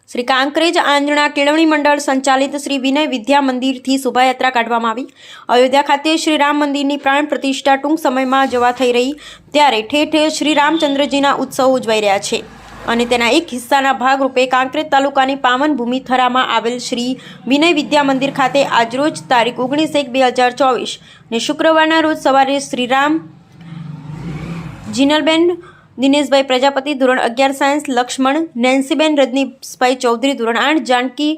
શ્રી કાંકરેજ આંજણા કેળવણી મંડળ સંચાલિત શ્રી વિનય વિદ્યા મંદિરથી શોભાયાત્રા કાઢવામાં આવી। અયોધ્યા ખાતે શ્રી રામ મંદિરની પ્રાણ પ્રતિષ્ઠા ટૂંક સમયમાં જવા થઈ રહી ત્યારે ઠેર ઠેર શ્રી રામચંદ્રજીના ઉત્સવો ઉજવાઈ રહ્યા છે અને તેના એક હિસ્સાના ભાગરૂપે કાંકરેજ તાલુકાની પાવન ભૂમિ થરામાં આવેલ શ્રી વિનય વિદ્યા મંદિર ખાતે આજરોજ તારીખ 19/1/2024 ને શુક્રવારના રોજ સવારે શ્રી રામ જીનલબેન દિનેશભાઈ પ્રજાપતિ ધોરણ 11 સાયન્સ, લક્ષ્મણ નેન્સીબેન રજનીશભાઈ ચૌધરી ધોરણ 8, જાનકી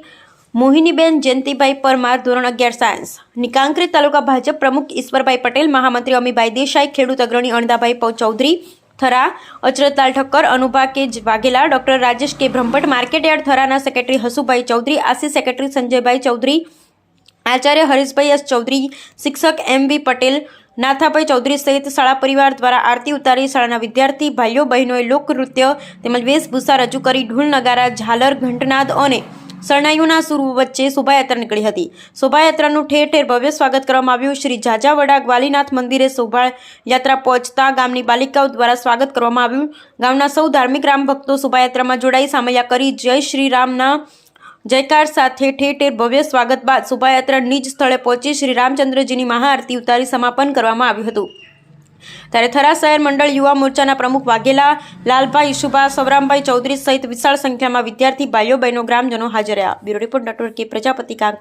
મોહિનીબેન જયંતિભાઈ પરમાર ધોરણ 11 સાયન્સ, કાંકરેજ તાલુકા ભાજપ પ્રમુખ ઈશ્વરભાઈ પટેલ, મહામંત્રી અમીભાઈ દેસાઈ, ખેડૂત અગ્રણી અણદાભાઈ ચૌધરી થરા, અચરતલાલ ઠક્કર, અનુભા કે Vaghela, doctor Rajesh K Brahmbhatt, market yard થરાના સેક્રેટરી હસુભાઈ ચૌધરી, આસી સેક્રેટરી સંજયભાઈ ચૌધરી, આચાર્ય હરીશભાઈ એસ ચૌધરી, શિક્ષક MV પટેલ, નાથાભાઈ ચૌધરી સહિત શાળા પરિવાર દ્વારા આરતી ઉતારી શાળાના વિદ્યાર્થી ભાઈઓ બહેનોએ લોકનૃત્ય તેમજ વેશભૂષા રજૂ કરી ઢોલ નગારા, ઝાલર, ઘંટનાદ અને શરણાઈઓના સૂર વચ્ચે શોભાયાત્રા નીકળી હતી। શોભાયાત્રાનું ઠેર ઠેર ભવ્ય સ્વાગત કરવામાં આવ્યું। શ્રી જાજાવડા ગ્વાલીનાથ મંદિરે શોભાયાત્રા પહોંચતા ગામની બાલિકાઓ દ્વારા સ્વાગત કરવામાં આવ્યું। ગામના સૌ ધાર્મિક રામ ભક્તો શોભાયાત્રામાં જોડાઈ સામૈયા કરી જય શ્રી રામના જયકાર સાથે ઠેર ઠેર ભવ્ય સ્વાગત બાદ શોભાયાત્રા નિજ સ્થળે પહોંચી શ્રી રામચંદ્રજીની મહાઆરતી ઉતારી સમાપન કરવામાં આવ્યું હતું। ત્યારે થરા શહેર મંડળ યુવા મોરચાના પ્રમુખ વાઘેલા, લાલભાઈ, ઈશુભા, સવરામભાઈ ચૌધરી સહિત વિશાળ સંખ્યામાં વિદ્યાર્થી ભાઈઓ બહેનો ગ્રામજનો હાજર રહ્યા। બ્યુરો રિપોર્ટ ડોક્ટર કે પ્રજાપતિ, કાંકરેજ।